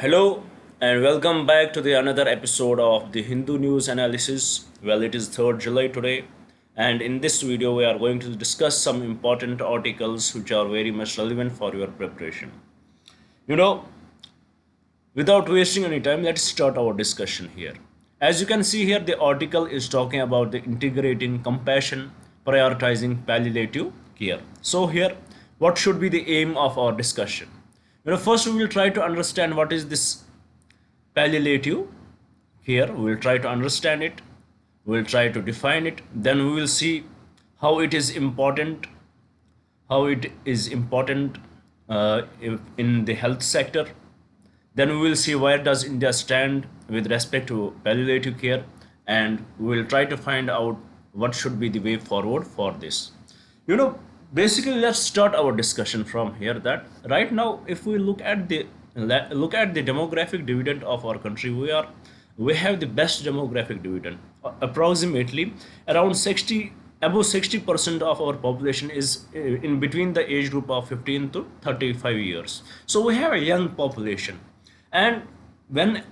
Hello and welcome back to the another episode of the Hindu News Analysis. Well, it is 3rd July today, and in this video we are going to discuss some important articles which are very much relevant for your preparation. You know, without wasting any time, let's start our discussion here. As you can see here, the article is talking about the integrating compassion, prioritizing palliative care. So here, what should be the aim of our discussion? First we will try to understand what is this palliative care. We will try to understand it. We will try to define it. Then we will see how it is important, in the health sector. Then we will see where does India stand with respect to palliative care, and we will try to find out what should be the way forward for this. Basically, let's start our discussion from here. That right now, if we look at the demographic dividend of our country, we have the best demographic dividend. Approximately around 60 above 60% of our population is in between the age group of 15 to 35 years. So we have a young population, and when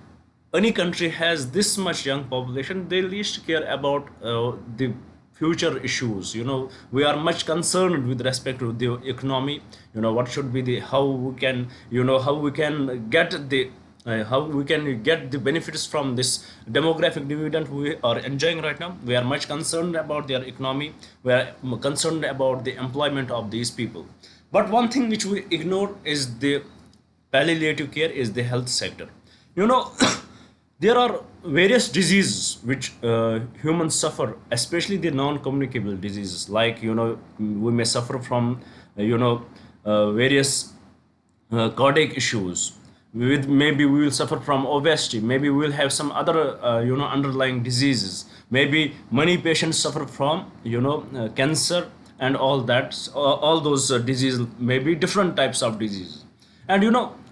any country has this much young population, they least care about the future issues. We are much concerned with respect to the economy. What should be the how we can get the benefits from this demographic dividend we are enjoying right now. We are much concerned about their economy. We are concerned about the employment of these people. But one thing which we ignore is the palliative care, is the health sector. There are various diseases which humans suffer, especially the non-communicable diseases. Like we may suffer from various cardiac issues. Maybe we will suffer from obesity. Maybe we will have some other underlying diseases. Maybe many patients suffer from cancer and all that. All those diseases may be different types of diseases. And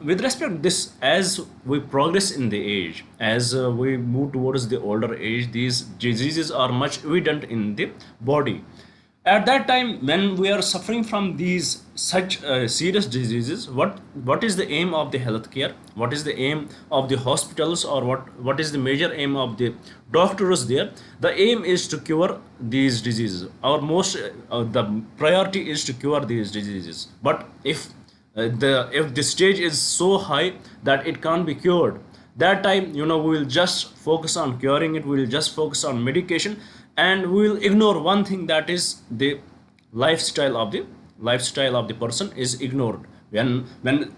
with respect to this, as we progress in the age, as we move towards the older age, these diseases are much evident in the body. At that time, when we are suffering from these such serious diseases, what is the aim of the healthcare? What is the aim of the hospitals, or what is the major aim of the doctors there? The aim is to cure these diseases. Our most the priority is to cure these diseases. But if the stage is so high that it can't be cured, that time we will just focus on curing it. We will just focus on medication, and we will ignore one thing, that is the lifestyle of the person is ignored. When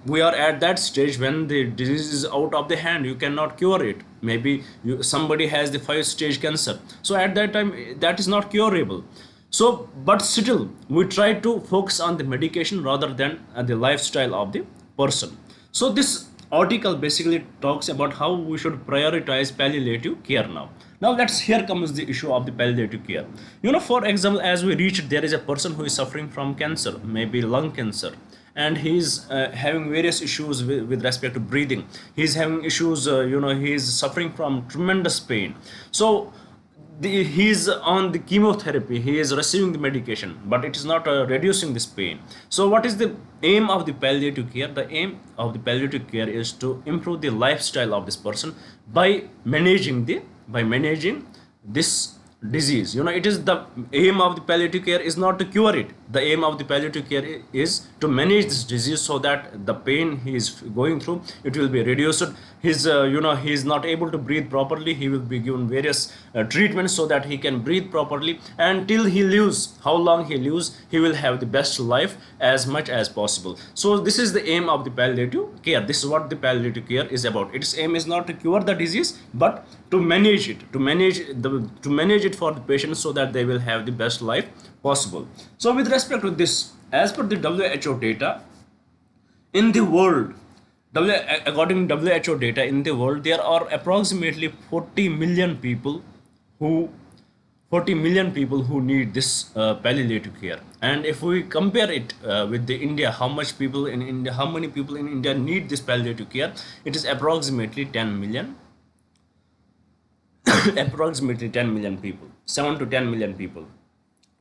we are at that stage, when the disease is out of the hand, you cannot cure it. Maybe somebody has the 5-stage cancer, so at that time that is not curable. So, but still, we try to focus on the medication rather than the lifestyle of the person. So, this article basically talks about how we should prioritize palliative care now. Now, here comes the issue of the palliative care. For example, as we reach, there is a person who is suffering from cancer, maybe lung cancer, and he's having various issues with respect to breathing. He's having issues, he's suffering from tremendous pain. So, he's on the chemotherapy, he is receiving the medication, but it is not reducing this pain. So what is the aim of the palliative care? The aim of the palliative care is to improve the lifestyle of this person by managing this disease. It is the aim of the palliative care is not to cure it. The aim of the palliative care is to manage this disease, so that the pain he is going through, it will be reduced. His he is not able to breathe properly, he will be given various treatments so that he can breathe properly, and till he lives, how long he lives, he will have the best life as much as possible. So this is the aim of the palliative care. This is what the palliative care is about. Its aim is not to cure the disease, but to manage it, to manage it for the patient, so that they will have the best life possible. So with respect to this, as per the WHO data in the world, according to WHO data in the world, there are approximately 40 million people who need this palliative care. And if we compare it with the India, how many people in India need this palliative care? It is approximately 10 million. Approximately 10 million people, 7 to 10 million people.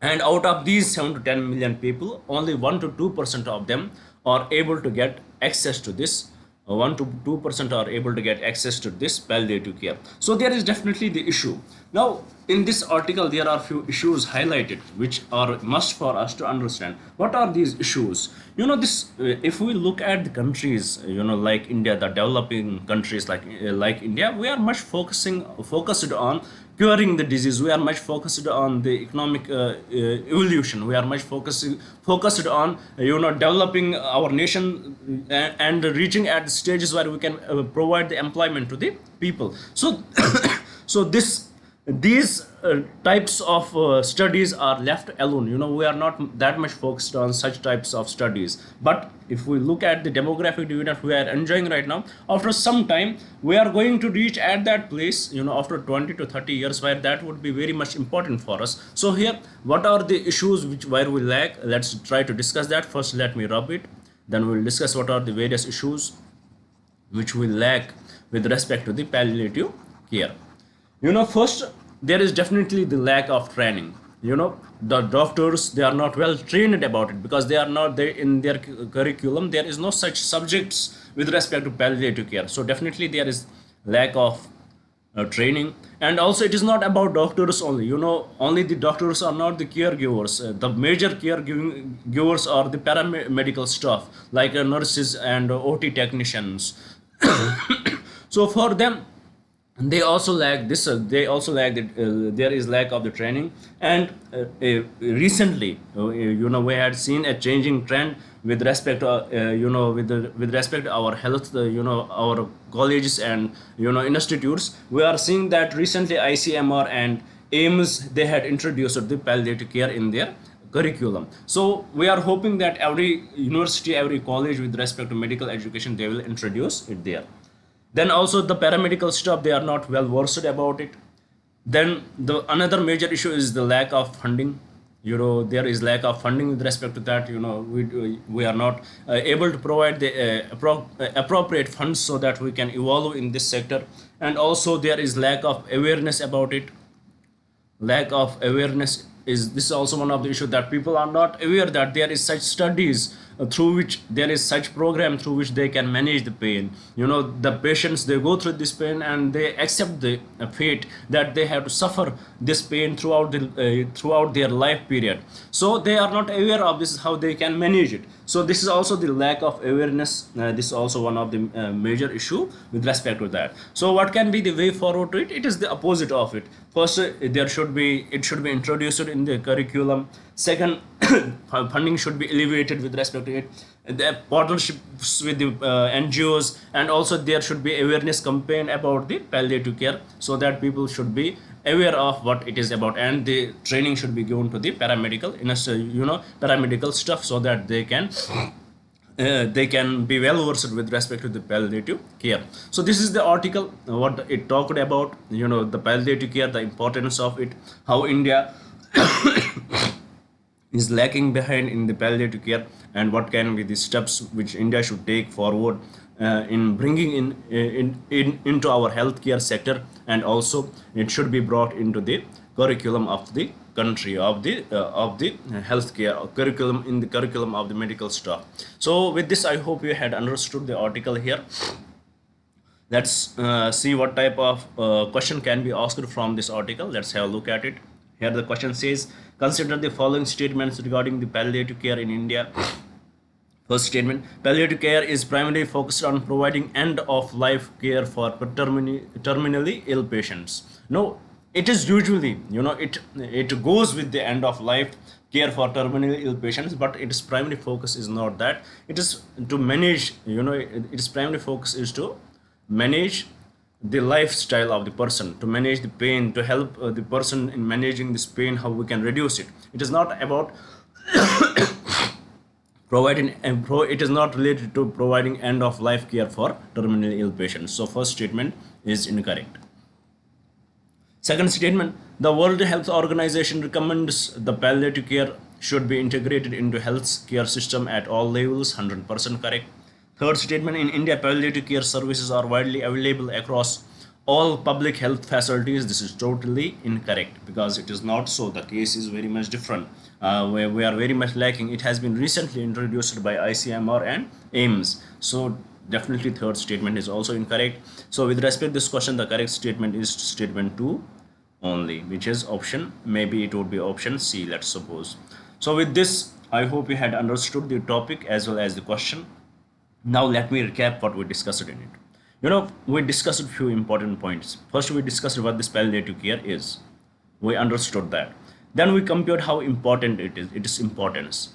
And out of these 7 to 10 million people, only 1 to 2% of them are able to get access to this 1 to 2% are able to get access to this palliative care. So there is definitely the issue. Now, in this article, there are few issues highlighted which are must for us to understand. What are these issues? If we look at the countries, like India, the developing countries like India, we are much focused on curing the disease. We are much focused on the economic evolution. We are much focused on developing our nation, and reaching at the stages where we can provide the employment to the people. So so these types of studies are left alone. We are not that much focused on such types of studies. But if we look at the demographic dividend we are enjoying right now, after some time we are going to reach at that place, after 20 to 30 years, where that would be very much important for us. So here, what are the issues where we lack? Let's try to discuss that. First, let me rub it, then we will discuss what are the various issues which we lack with respect to the palliative care. First, there is definitely the lack of training. The doctors, they are not well trained about it, because they are not there in their curriculum. There is no such subjects with respect to palliative care. So definitely there is lack of training. And also, it is not about doctors only. Only the doctors are not the caregivers. The major caregivers are the paramedical staff, like nurses and OT technicians. So for them, they also lack this. They also lack that there is lack of the training. And recently, we had seen a changing trend with respect to with respect to our health. Our colleges and institutes. We are seeing that recently ICMR and AIMS, they had introduced the palliative care in their curriculum. So we are hoping that every university, every college with respect to medical education, they will introduce it there. Then also the paramedical staff, they are not well versed about it. Then the another major issue is the lack of funding. There is lack of funding with respect to that. We are not able to provide the appropriate funds so that we can evolve in this sector. And also there is lack of awareness about it. Lack of awareness is this is also one of the issues, that people are not aware that there is such studies through which there is such program through which they can manage the pain. The patients, they go through this pain and they accept the fate that they have to suffer this pain throughout their life period. So they are not aware of this, how they can manage it. So this is also the lack of awareness. This is also one of the major issue with respect to that. So what can be the way forward to it? It is the opposite of it. First, it should be introduced in the curriculum. Second, funding should be elevated with respect to it. The partnerships with the NGOs, and also there should be awareness campaign about the palliative care, so that people should be aware of what it is about, and the training should be given to the paramedical stuff, so that they can be well versed with respect to the palliative care. So this is the article, what it talked about, the palliative care, the importance of it, how India is lacking behind in the palliative care, and what can be the steps which India should take forward in bringing into our healthcare sector. And also it should be brought into the curriculum of the country, of the healthcare curriculum, in the curriculum of the medical staff. So with this, I hope you had understood the article here. Let's see what type of question can be asked from this article. Let's have a look at it. Here the question says, consider the following statements regarding the palliative care in India. First statement, palliative care is primarily focused on providing end-of-life care for terminally ill patients. No, it is usually, it goes with the end-of-life care for terminally ill patients, but its primary focus is not that. It is to manage, its primary focus is to manage the lifestyle of the person, to manage the pain, to help the person in managing this pain, how we can reduce it. It is not about it is not related to providing end of life care for terminally ill patients. So first statement is incorrect. Second statement, the World Health Organization recommends the palliative care should be integrated into health care system at all levels. 100% correct. Third statement, in India, palliative care services are widely available across all public health facilities. This is totally incorrect, because it is not so. The case is very much different. Where we are very much lacking. It has been recently introduced by ICMR and AIMS. So definitely third statement is also incorrect. So with respect to this question, the correct statement is statement 2 only, which is option, maybe it would be option C, let's suppose. So with this, I hope you had understood the topic as well as the question. Now let me recap what we discussed in it. We discussed a few important points. First, we discussed what this palliative care is. We understood that. Then we compared how important it is, its importance.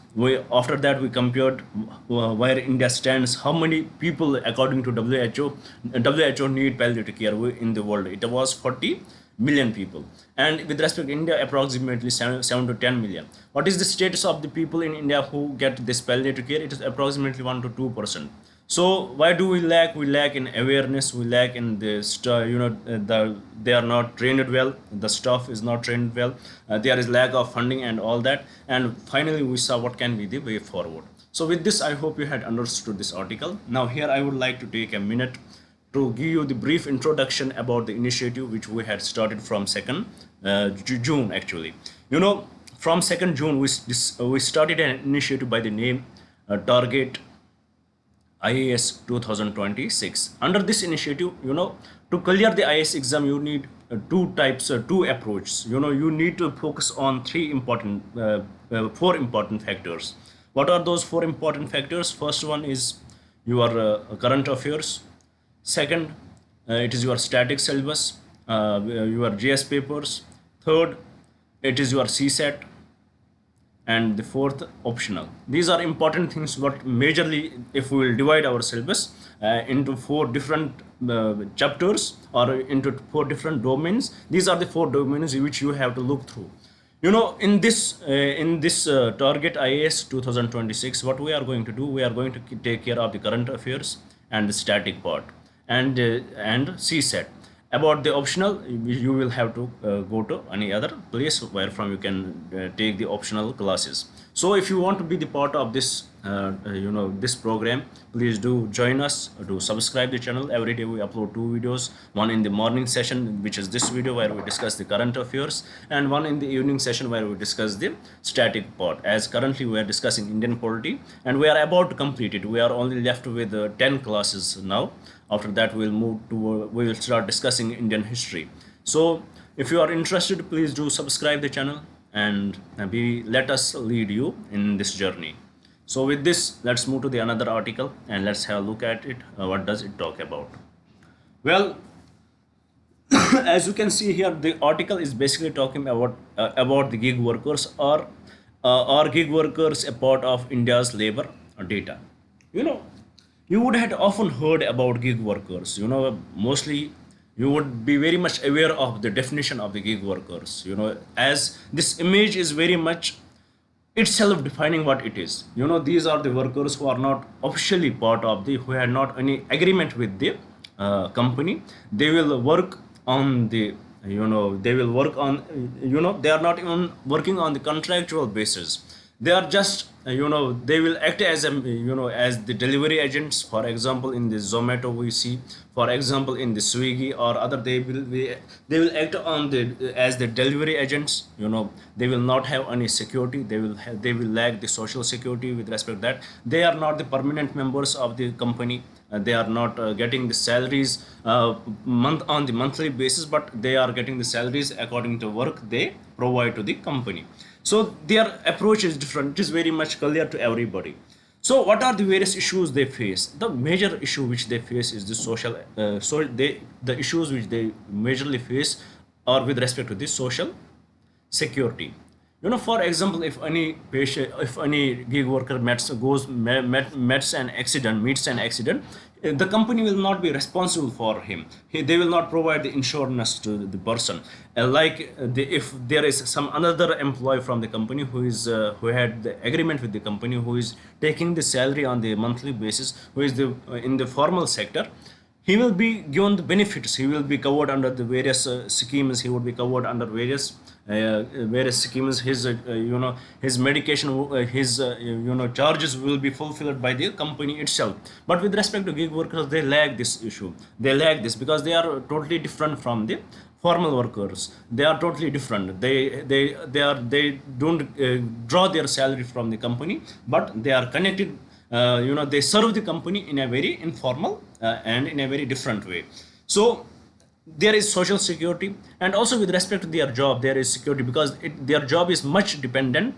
After that we compared where India stands, how many people according to WHO need palliative care in the world. It was 40 million people, and with respect to India, approximately 7 to 10 million. What is the status of the people in India who get this palliative care? It is approximately 1 to 2%. So why do we lack? We lack in awareness. We lack in the they are not trained well. The staff is not trained well. There is lack of funding and all that. And finally, we saw what can be the way forward. So with this, I hope you had understood this article. Now here I would like to take a minute to give you the brief introduction about the initiative which we had started from 2nd June actually. From 2nd June we started an initiative by the name Target IAS 2026. Under this initiative, to clear the IAS exam, you need two approaches. You need to focus on four important factors. What are those four important factors? First one is your current affairs. Second, it is your static syllabus, your GS papers. Third, it is your CSAT. And the fourth, optional. These are important things. What majorly, if we will divide our syllabus into four different chapters or into four different domains, these are the four domains which you have to look through. In this Target IAS 2026, what we are going to do, we are going to take care of the current affairs and the static part and CSAT. About the optional, you will have to go to any other place where from you can take the optional classes. So if you want to be the part of this this program, please do join us, do subscribe the channel. Every day we upload 2 videos, one in the morning session, which is this video where we discuss the current affairs, and one in the evening session where we discuss the static part. As currently we are discussing Indian polity and we are about to complete it. We are only left with 10 classes now. After that we will start discussing Indian history. So if you are interested, please do subscribe the channel and let us lead you in this journey. So with this, let's move to the another article and let's have a look at it. What does it talk about? Well, as you can see here, the article is basically talking about the gig workers, or are gig workers a part of India's labor data? You would have often heard about gig workers. Mostly you would be very much aware of the definition of the gig workers, as this image is very much itself defining what it is. These are the workers who are not officially part of who had not any agreement with the company. They will work on they will work on, they are not even working on the contractual basis. They are just they will act as as the delivery agents. For example, in the Zomato we see, for example in the Swiggy or other, they will act on as the delivery agents. They will not have any security. They will lack the social security. With respect to that, they are not the permanent members of the company. They are not getting the salaries on the monthly basis, but they are getting the salaries according to work they provide to the company. So their approach is different. It is very much clear to everybody. So what are the various issues they face? The major issue which they face is the social. The issues which they majorly face are with respect to the social security. For example, if any gig worker meets an accident, the company will not be responsible for him. They will not provide the insurance to the person. If there is some another employee from the company who had the agreement with the company, who is taking the salary on the monthly basis, who is in the formal sector, he will be given the benefits. He will be covered under the various schemes. He would be covered under various schemes. His medication, his charges will be fulfilled by the company itself. But with respect to gig workers, they lack this issue. They lack this because they are totally different from the formal workers. They are totally different. They don't draw their salary from the company, but they are connected they serve the company in a very informal and in a very different way. So there is social security, and also with respect to their job there is security, because their job is much dependent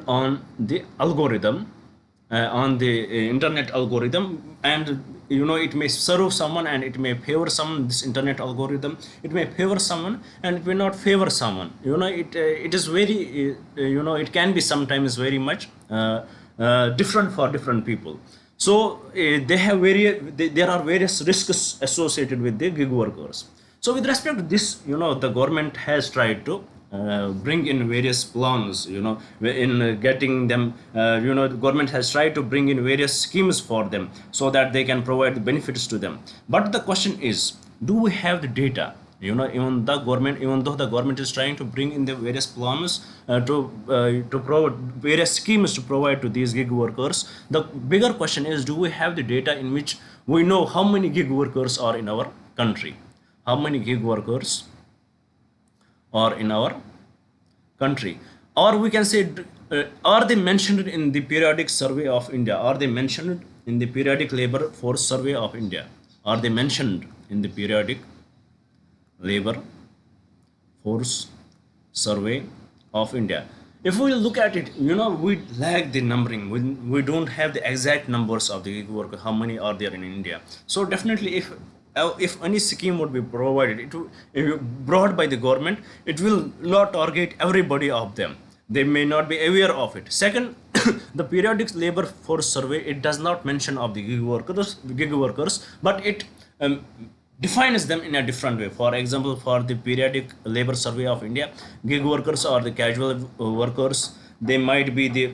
on the algorithm, on the internet algorithm. And it may serve someone and it may favor someone. This internet algorithm, it may favor someone and it may not favor someone. It is very it can be sometimes very much different for different people. So there are various risks associated with the gig workers. So with respect to this, the government has tried to bring in various plans, in getting them, the government has tried to bring in various schemes for them so that they can provide the benefits to them. But the question is, do we have the data? Even though the government is trying to bring in the various plans to provide various schemes to provide to these gig workers, the bigger question is, do we have the data in which we know how many gig workers are in our country? How many gig workers are in our country? Or we can say, are they mentioned in the periodic survey of India? Are they mentioned in the periodic labor force survey of India? Are they mentioned in the periodic labor force survey of India? If we look at it, we lack the numbering. We don't have the exact numbers of the gig workers, how many are there in India. So definitely, if any scheme would be provided, if brought by the government, it will not target everybody of them. They may not be aware of it. Second, the periodic labor force survey, it does not mention of the gig workers, but it defines them in a different way. For example, for the periodic labor survey of India, gig workers or the casual workers, they might be the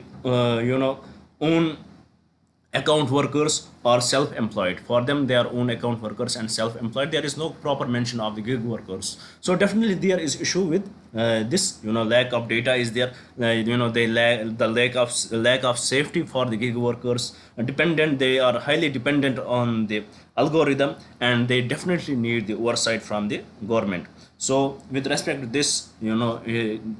own account workers or self-employed. For them, they are own account workers and self-employed. There is no proper mention of the gig workers. So definitely there is issue with this. Lack of data is there. The lack of safety for the gig workers. They are highly dependent on the algorithm, and they definitely need the oversight from the government. So with respect to this,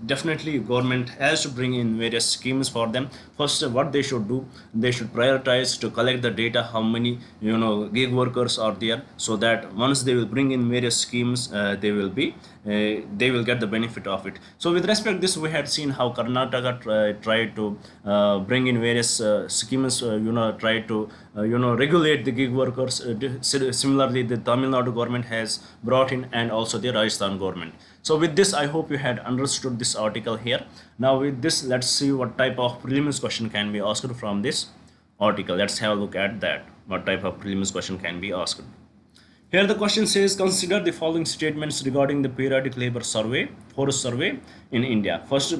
definitely government has to bring in various schemes for them. First, what they should do, they should prioritize to collect the data, how many gig workers are there, so that once they will bring in various schemes, they will get the benefit of it. So with respect to this, we had seen how Karnataka tried to bring in various schemes, try to regulate the gig workers. Similarly, the Tamil Nadu government has brought in, and also the Rajasthan government. So with this, I hope you had understood this article here. Now with this, let's see what type of prelims question can be asked from this article. Let's have a look at that. What type of prelims question can be asked? Here the question says, consider the following statements regarding the periodic labor force survey in India. First,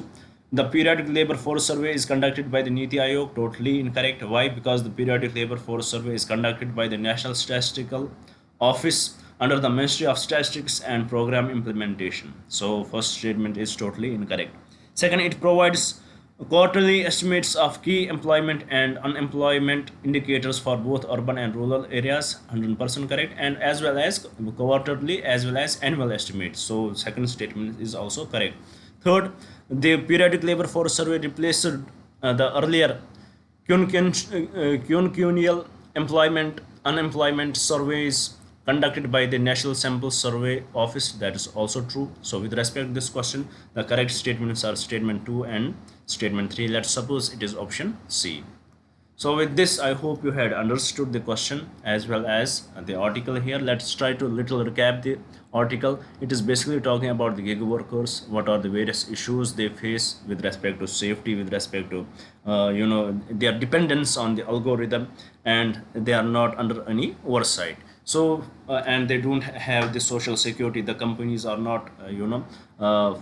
the periodic labor force survey is conducted by the Niti Aayog. Totally incorrect. Why? Because the periodic labor force survey is conducted by the National Statistical Office under the Ministry of Statistics and Program Implementation. So first statement is totally incorrect. Second, it provides quarterly estimates of key employment and unemployment indicators for both urban and rural areas. 100% correct. And as well as quarterly as well as annual estimates. So second statement is also correct. Third, the periodic labor force survey replaced the earlier quinquennial unemployment surveys conducted by the National Sample Survey Office. That is also true. So with respect to this question, the correct statements are statement 2 and statement 3. Let's suppose it is option C. So with this, I hope you had understood the question as well as the article here. Let's try to little recap the article. It is basically talking about the gig workers, what are the various issues they face with respect to safety, with respect to their dependence on the algorithm, and they are not under any oversight. So and they don't have the social security. The companies are not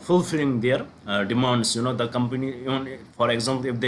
fulfilling their demands. The company, for example, if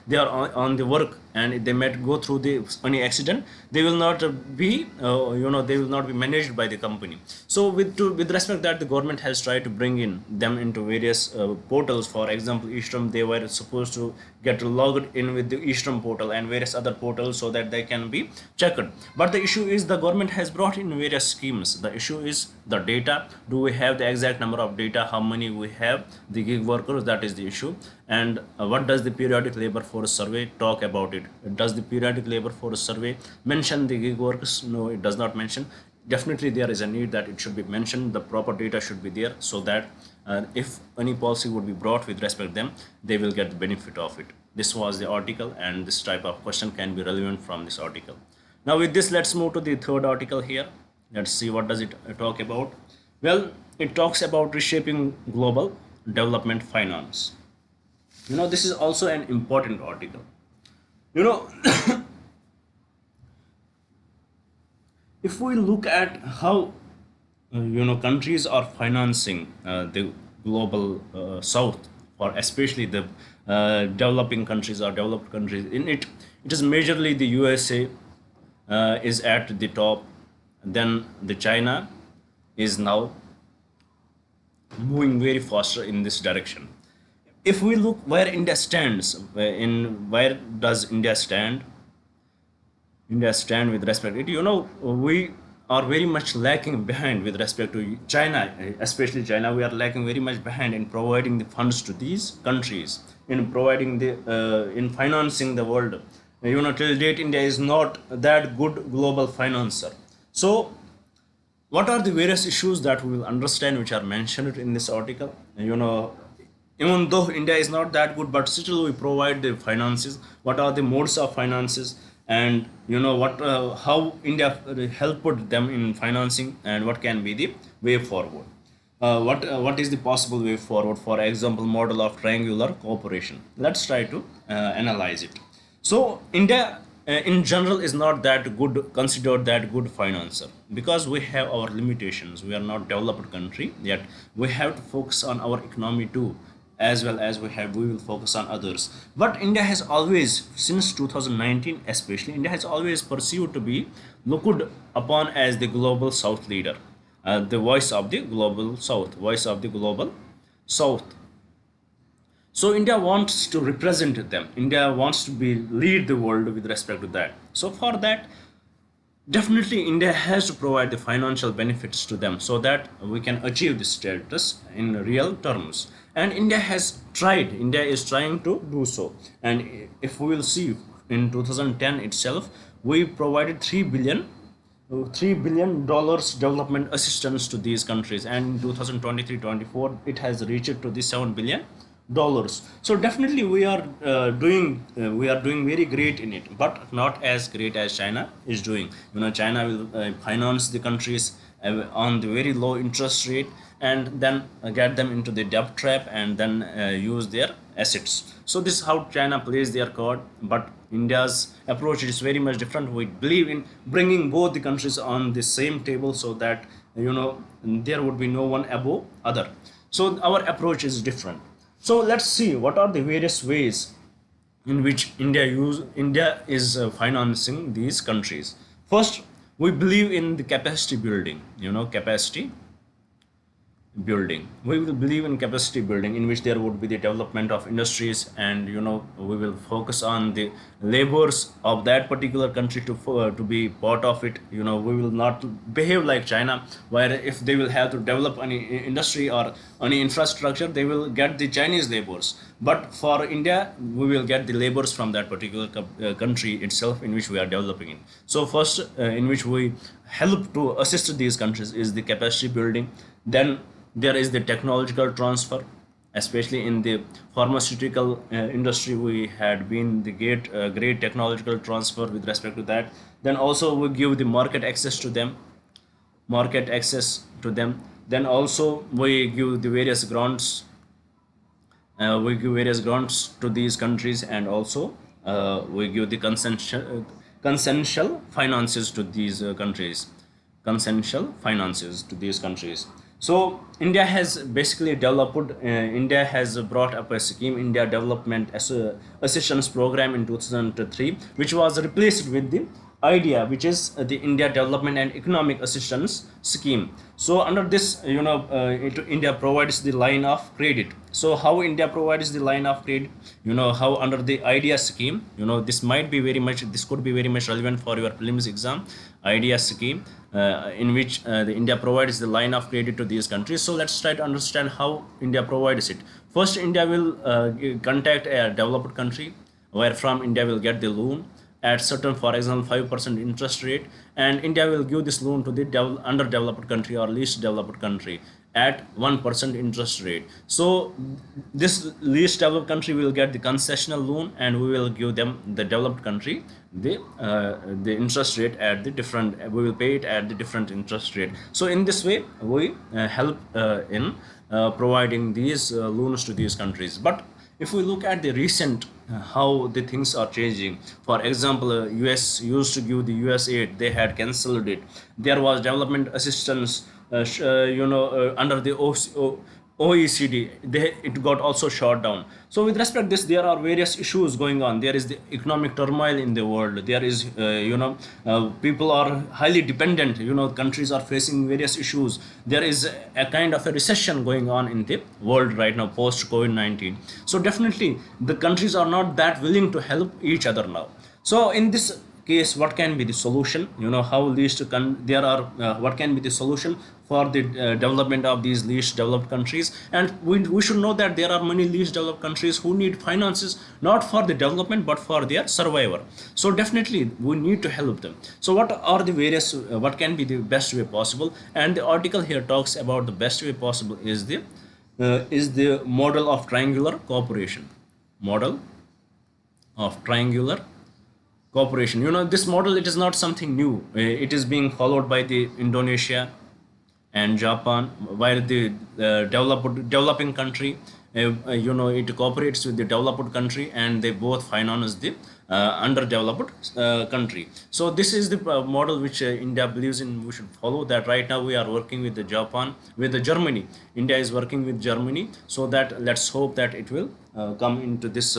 they are on the work and if they might go through any accident, they will not be they will not be managed by the company. So with respect that, the government has tried to bring in them into various portals. For example, eShram, they were supposed to get logged in with the eShram portal and various other portals so that they can be checked. But the issue is the government has brought in various schemes. The issue is the data. Do we have the exact number of data, how many we have the gig workers, that is the issue. And what does the periodic labor force survey talk about it? Does the periodic labor force survey mention the gig workers? No, it does not mention. Definitely there is a need that it should be mentioned. The proper data should be there, so that if any policy would be brought with respect to them, they will get the benefit of it. This was the article, and this type of question can be relevant from this article. Now with this, let's move to the third article here. Let's see what does it talk about. Well, it talks about reshaping global development finance. This is also an important article. you know if we look at how countries are financing the global south, or especially the developing countries or developed countries, it is majorly the USA is at the top. Then the China is now moving very faster in this direction. If we look where India stands, where does India stand? India stand with respect to it. We are very much lacking behind with respect to China, especially China. We are lacking very much behind in providing the funds to these countries, in providing in financing the world. Till date, India is not that good global financer. So, what are the various issues that we will understand which are mentioned in this article? Even though India is not that good, but still we provide the finances. What are the modes of finances? And how India helped them in financing, and what can be the way forward? What is the possible way forward? For example, model of triangular cooperation. Let's try to analyze it. So India in general is not that good, considered that good financer, because we have our limitations. We are not developed country yet. We have to focus on our economy too, as well as we will focus on others. But India has always, since 2019 especially, India has always pursued to be looked upon as the global south leader, the voice of the global south. So India wants to represent them. India wants to lead the world with respect to that. So for that, definitely India has to provide the financial benefits to them, so that we can achieve this status in real terms. And India is trying to do so. And if we will see, in 2010 itself, we provided $3 billion development assistance to these countries, and in 2023-24 it has reached to the $7 billion. So definitely we are doing very great in it, but not as great as China is doing. China will finance the countries on the very low interest rate, and then get them into the debt trap, and then use their assets. So this is how China plays their card. But India's approach is very much different. We believe in bringing both the countries on the same table, so that there would be no one above other. So our approach is different. So let's see what are the various ways in which India is financing these countries. First, we believe in the capacity building. We will believe in capacity building, in which there would be the development of industries, and we will focus on the labors of that particular country to be part of it. We will not behave like China, where if they will have to develop any industry or any infrastructure, they will get the Chinese labors. But for India, we will get the labors from that particular country itself, in which we are developing it. So first, in which we help to assist these countries, is the capacity building. Then there is the technological transfer, especially in the pharmaceutical industry. We had been the great technological transfer with respect to that. Then also we give the market access to them. Then also we give the various grants. To these countries, and also we give the consensual finances to these countries. So India has basically developed. India has brought up a scheme, India Development Assistance Program, in 2003, which was replaced with the IDEA, which is the India Development and Economic Assistance Scheme. So under this, India provides the line of credit. So how India provides the line of credit? How under the IDEA scheme, this could be very much relevant for your prelims exam. IDEA scheme, in which the India provides the line of credit to these countries. So let's try to understand how India provides it. First, India will contact a developed country, where from India will get the loan at certain, for example, 5% interest rate, and India will give this loan to the underdeveloped country or least developed country at 1% interest rate. So this least developed country will get the concessional loan, and we will give them, the developed country, the interest rate at the different, we will pay it at the different interest rate. So in this way we help in providing these loans to these countries. But if we look at the recent how the things are changing, for example, US used to give the US aid, they had cancelled it. There was development assistance under the OECD, it got also shut down. So with respect to this, there are various issues going on. There is the economic turmoil in the world. There is people are highly dependent, countries are facing various issues. There is a kind of a recession going on in the world right now post COVID-19. So definitely the countries are not that willing to help each other now. So in this case, what can be the solution? How least there are what can be the solution for the development of these least developed countries? And we should know that there are many least developed countries who need finances not for the development but for their survival. So definitely we need to help them. So what are the various what can be the best way possible? And the article here talks about the best way possible is the model of triangular cooperation. Model of triangular cooperation. This model, it is not something new. It is being followed by the Indonesia and Japan, while the developing country, it cooperates with the developed country, and they both finance the underdeveloped country. So this is the model which India believes in. We should follow that. Right now we are working with the Japan, with the Germany. India is working with Germany, so that let's hope that it will come into this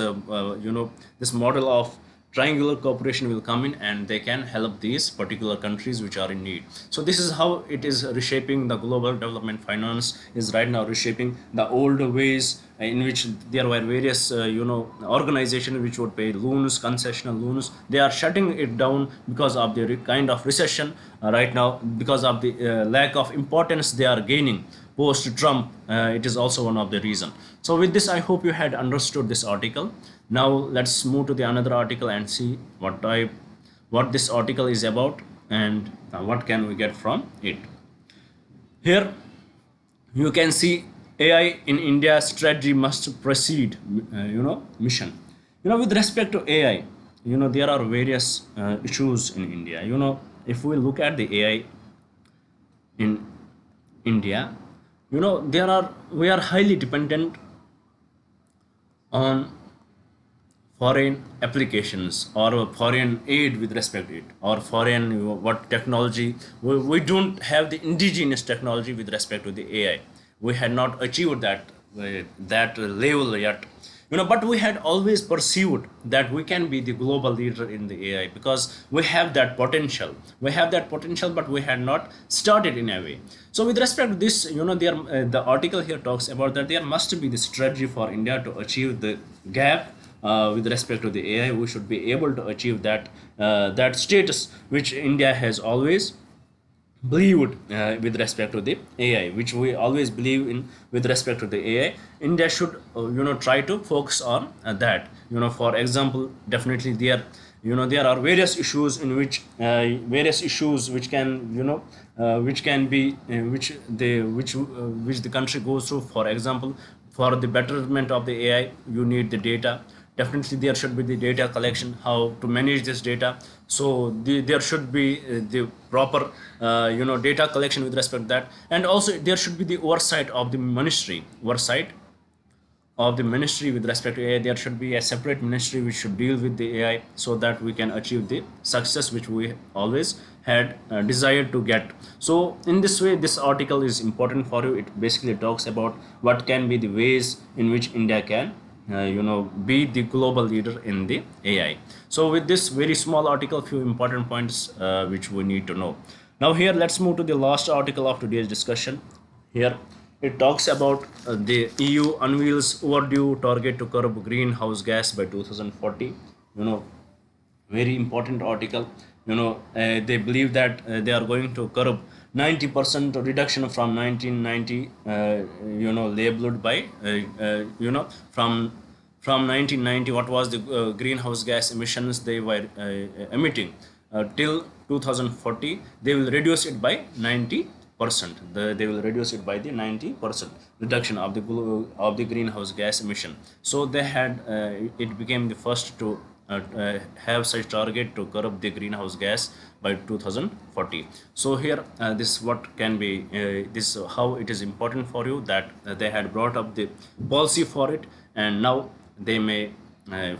this model of triangular cooperation will come in, and they can help these particular countries which are in need. So this is how it is reshaping. The global development finance is right now reshaping the old ways in which there were various organizations which would pay loans, concessional loans. They are shutting it down because of the kind of recession right now, because of the lack of importance they are gaining post Trump. It is also one of the reason. So with this, I hope you had understood this article. Now let's move to the another article and see what this article is about, and what can we get from it. Here you can see AI in India strategy must proceed mission. With respect to AI, there are various issues in India. If we look at the AI in India, we are highly dependent on foreign applications or foreign aid with respect to it, or foreign what technology. We don't have the indigenous technology with respect to the AI. We had not achieved that level yet. But we had always perceived that we can be the global leader in the AI, because we have that potential. But we had not started in a way. So with respect to this, the article here talks about that there must be the strategy for India to achieve the gap with respect to the AI. We should be able to achieve that status which India has always believed with respect to the AI, which we always believe in with respect to the AI. India should try to focus on that. For example, definitely there are various issues in which which can be which the country goes through. For example, for the betterment of the AI, you need the data. Definitely there should be the data collection, how to manage this data. So there should be the proper data collection with respect to that. And also there should be the oversight of the ministry with respect to AI. There should be a separate ministry which should deal with the AI, so that we can achieve the success which we always had desired to get. So in this way, this article is important for you. It basically talks about what can be the ways in which India can be the global leader in the AI. So with this very small article, few important points which we need to know. Now here let's move to the last article of today's discussion. Here it talks about the EU unveils overdue target to curb greenhouse gas by 2040. Very important article. they believe that they are going to curb 90% reduction from 1990, labeled by from 1990 what was the greenhouse gas emissions they were emitting, till 2040 they will reduce it by 90%. They will reduce it by the 90% reduction of the greenhouse gas emission. So they had it became the first to have such target to curb the greenhouse gas by 2040. So here this what can be this how it is important for you that they had brought up the policy for it, and now they may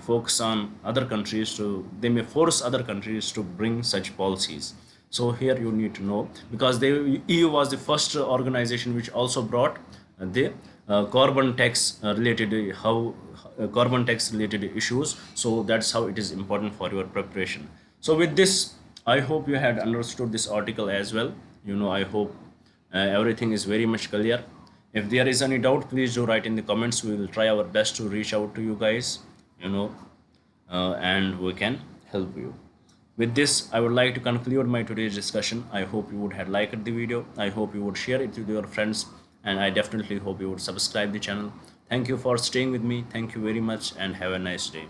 focus on other countries to they may force other countries to bring such policies. So here you need to know, because the EU was the first organization which also brought the carbon tax related how carbon tax related issues. So that's how it is important for your preparation. So with this, I hope you had understood this article as well. I hope everything is very much clear. If there is any doubt, please do write in the comments. We will try our best to reach out to you guys, and we can help you. With this, I would like to conclude my today's discussion. I hope you would have liked the video. I hope you would share it with your friends, and I definitely hope you would subscribe the channel. Thank you for staying with me. Thank you very much, and have a nice day.